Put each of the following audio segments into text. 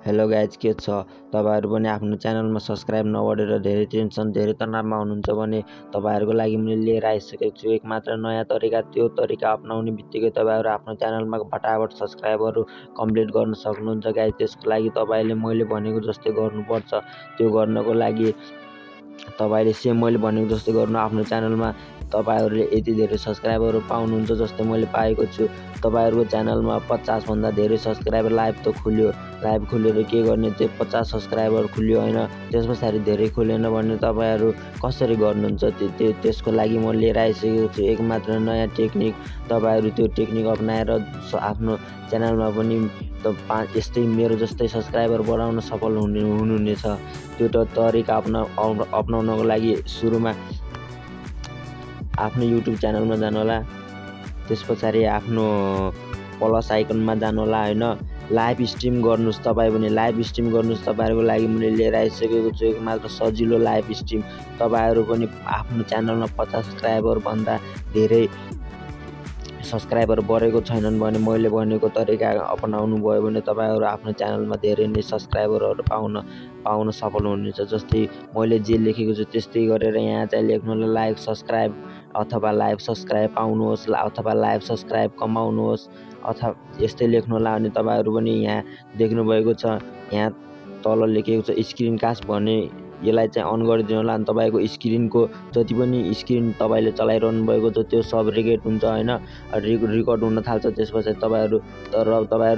Hello guys, के छ तपाईहरु पनि आफ्नो च्यानलमा सब्स्क्राइब नगरेर धेरै टेन्सन धेरै तनावमा हुनुहुन्छ भने तपाईहरुको लागि मैले लिएर आइसकेको छु एक मात्र नयाँ तरिका। त्यो तरिका अपनाउने बित्तिकै तपाईहरु आफ्नो च्यानलमा फटाफट सब्स्क्राइबरहरु कम्प्लिट गर्न सक्नुहुन्छ गाइज। त्यसको लागि तपाईले मैले भनेको जस्तै गर्नुपर्छ। त्यो गर्नको लागि तपाईले सेम मैले भनेको जस्तै गर्नु। आफ्नो च्यानलमा तपाईहरुले यति धेरै सब्स्क्राइबरहरु पाउनुहुन्छ जस्तै मैले पाएको छु। तपाईहरुको च्यानलमा 50 भन्दा धेरै सब्स्क्राइबर लाइभ खोलेर के गर्ने, त्यो 50 सब्स्क्राइबर खुल्यो हैन, त्यसपछि धेरै खोलेन भने तपाईहरु कसरी गर्नुहुन्छ त्यसको लागि म लिएर आइसकेको छु एक मात्र नयाँ टेक्निक। तपाईहरु त्यो टेक्निक अपनाएर आफ्नो च्यानलमा पनि यस्तै मेरो जस्तै सब्स्क्राइबर बढाउन सफल हुनुहुनेछ। त्यो तरिका अपनाउनको लागि सुरुमा आफ्नो युट्युब च्यानलमा जानुहोला, त्यसपछि आफ्नो प्लस आइकनमा जानुहोला हैन, लाइभ स्ट्रिम गर्नुस्। तपाई पनि लाइभ स्ट्रिम गर्नुस्। तपाईहरुको लागि मैले लिएर आइसकेको छु एक मात्र सजिलो लाइभ स्ट्रिम। तपाईहरु पनि आफ्नो च्यानलमा 50 सब्स्क्राइबर भन्दा धेरै सब्स्क्राइबर बढेको छैनन् भने मैले भनेको तरिका अपनाउनु भयो भने तपाईहरु आफ्नो च्यानलमा धेरै नै सब्स्क्राइबरहरु पाउन सफल हुनुहुन्छ। जस्तै मैले जे लेखेको छु त्यस्तै गरेर यहाँ चाहिँ लेख्नुहोला लाइक सब्स्क्राइब अथवा लाइभ सब्स्क्राइब पाउनुहोस् अथवा लाइभ सब्स्क्राइब कमाउनुहोस् अथवा यस्तै लेख्नुहोला। अनि तपाईहरु पनि यहाँ देख्नु भएको छ, यहाँ तल लेखेको छ स्क्रिन कास्ट भने यसलाई चाहिँ अन गरिदिनु होला। अनि तपाईको स्क्रिनको जति पनि स्क्रिन तपाईले चलाइरहनु भएको छ त्यो सब रेकर्ड हुन्छ हैन, रेकर्ड हुन थाल्छ। त्यसपछि तपाईहरु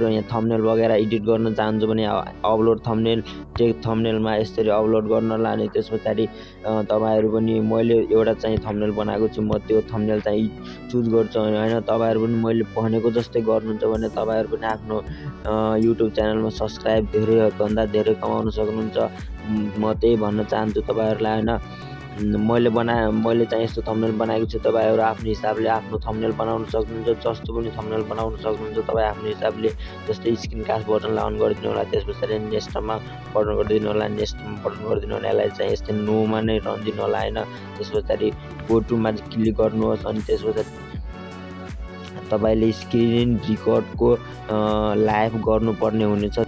यहाँ थम्बनेल वगैरह एडिट गर्न चाहनुहुन्छ भने अपलोड थम्बनेल टेक थम्बनेलमा यसरी अपलोड गर्नला। अनि त्यसपछि तपाईहरु पनि मैले एउटा चाहिँ थम्बनेल बनाएको छु, म त्यो थम्बनेल चाहिँ चुज गर्छु हैन। तपाईहरु पनि मैले भनेको जस्तै गर्नुहुन्छ भने तपाईहरु पनि आफ्नो युट्युब च्यानलमा सब्स्क्राइब धेरै भन्दा धेरै कमाउन सक्नुहुन्छ। म त्यही भन्न चाहन्छु तपाईहरुलाई हैन। मैले चाहिँ यस्तो थम्बनेल बनाएको छु। तपाईहरु आफ्नो हिसाबले आफ्नो थम्बनेल बनाउन सक्नुहुन्छ, जस्तो पनि थम्बनेल बनाउन सक्नुहुन्छ तपाई आफ्नो हिसाबले। जस्तै स्क्रिन कास्ट बटनलाई अन गरिदिनु होला, त्यसपछि नेक्स्टमा बटन गरिदिनु होला, नेक्स्टमा बटन गरिदिनु होला। यसलाई चाहिँ यस्तै नोमा नै रहदिनु होला हैन। त्यसपछि गो टुमा क्लिक गर्नुहोस्। अनि त्यसपछि तपाईले स्क्रिन रिकर्डको लाइभ गर्नुपर्ने हुनेछ।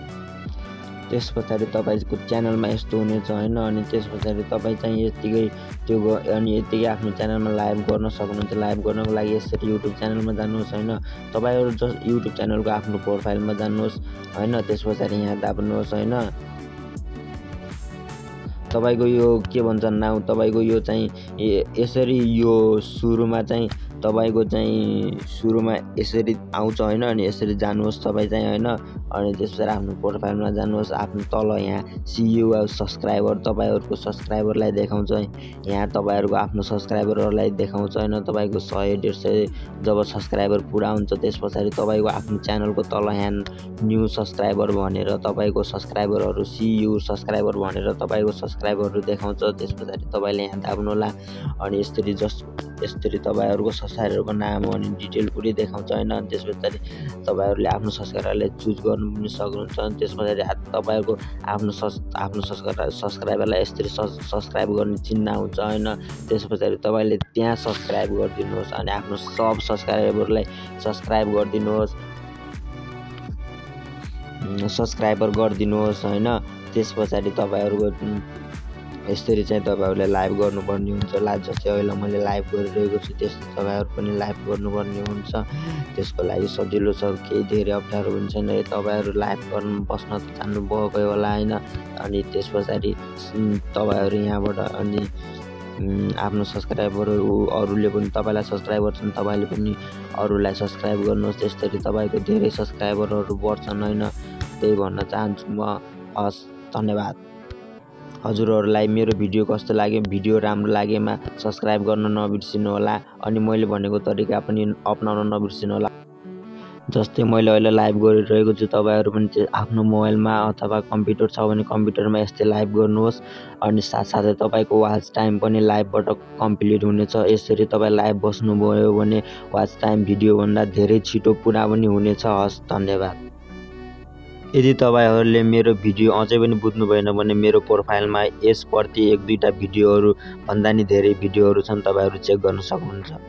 त्यसपछि तपाईको च्यानलमा यस्तो हुनेछ हैन। अनि त्यसपछि तपाई चाहिँ यतिकै आफ्नो च्यानलमा लाइभ गर्न सक्नुहुन्छ। लाइभ गर्नको लागि यसरी युट्युब च्यानलमा जानुहोस् हैन। तपाईहरु युट्युब च्यानलको आफ्नो प्रोफाइलमा जानुहोस् हैन, त्यसपछि यहाँ दाब्नुहोस् हैन। तपाईको यो के भन्छन् नाउ, तपाईको यो चाहिँ यसरी यो सुरुमा चाहिँ तपाईको चाहिँ सुरुमा यसरी आउँछ हैन। अनि यसरी जानुहोस् तपाई चाहिँ हैन। अनि त्यसपछि आफ्नो प्रोफाइलमा जानुहोस्, आफ्नो तल यहाँ सीयू सब्स्क्राइबर तपाईहरुको सब्स्क्राइबरलाई देखाउँछ। यहाँ तपाईहरुको आफ्नो सब्स्क्राइबरहरुलाई देखाउँछ हैन। तपाईको 100 150 जब सब्स्क्राइबर पुरा हुन्छ त्यसपछि तपाईको आफ्नो च्यानलको तल यहाँ न्यू सब्स्क्राइबर भनेर तपाईको सब्स्क्राइबरहरु सीयू सब्स्क्राइबर भनेर तपाईको सब्स्क्राइबरहरु देखाउँछ। त्यसपछि तपाईले यहाँ दाब्नु होला। अनि यसरी तपाईहरुको सब्स्क्राइबरको नाम अनि डिटेल पुरै देखाउँछ हैन। त्यसपछि तपाईहरुले आफ्नो सब्स्क्राइबरलाई चुज गर्नु पनि सक्नुहुन्छ। अनि त्यसपछि तपाईहरुको आफ्नो सब्स्क्राइबरलाई यसरी सब्स्क्राइब गर्ने चिन्ह आउँछ हैन। त्यसपछि तपाईले त्यहाँ सब्स्क्राइब गरिदिनुहोस्। अनि आफ्नो सब सब्स्क्राइबरलाई सब्स्क्राइब गरिदिनुहोस् हैन। त्यसपछि तपाईहरुको यसरी चाहिँ तपाईहरुले लाइभ गर्नुपर्ने हुन्छ। जस्तै अहिले मैले लाइभ गरिरहेको छु त्यस्तै तपाईहरु पनि लाइभ गर्नुपर्ने हुन्छ। त्यसको लागि सजिलो छ, केही धेरै अप्ठ्यारो पनि छैन। तपाईहरु लाइभ गर्न बस्न त जान्नु भएकै होला हैन। अनि त्यसपछि तपाईहरु यहाँबाट अनि आफ्नो सब्स्क्राइबरहरु अरूले पनि तपाईलाई सब्स्क्राइब गर्छन्, तपाईले पनि अरूलाई सब्स्क्राइब गर्नुहोस्। त्यसरी तपाईको धेरै सब्स्क्राइबरहरु बढ्छन् हैन। त्यही भन्न चाहन्छु म। हस्, धन्यवाद। हजुरहरुलाई मेरो भिडियो कस्तो लाग्यो, भिडियो राम्रो लागेमा सब्स्क्राइब गर्न नबिर्सिनु होला। अनि मैले भनेको तरिका पनि अपनाउन नबिर्सिनु होला। जस्तै मैले अहिले लाइभ गरिरहेको छु, तपाईहरु पनि आफ्नो मोबाइलमा अथवा कम्प्युटर छ भने कम्प्युटरमा यस्तै लाइभ गर्नुहोस्। अनि साथसाथै तपाईको वाच टाइम पनि लाइभबाट कम्प्लिट हुनेछ। यसरी तपाई लाइभ बस्नुभयो भने वाच टाइम भिडियो भन्दा धेरै छिटो पुरा पनि हुनेछ। हस्, धन्यवाद। यदि तपाईहरुले मेरो भिडियो अझै पनि बुझ्नु भएन भने मेरो प्रोफाइलमा यसप्रति 1-2टा भिडियोहरु भन्दा नि धेरै भिडियोहरु छन्, तपाईहरु चेक गर्न सक्नुहुन्छ।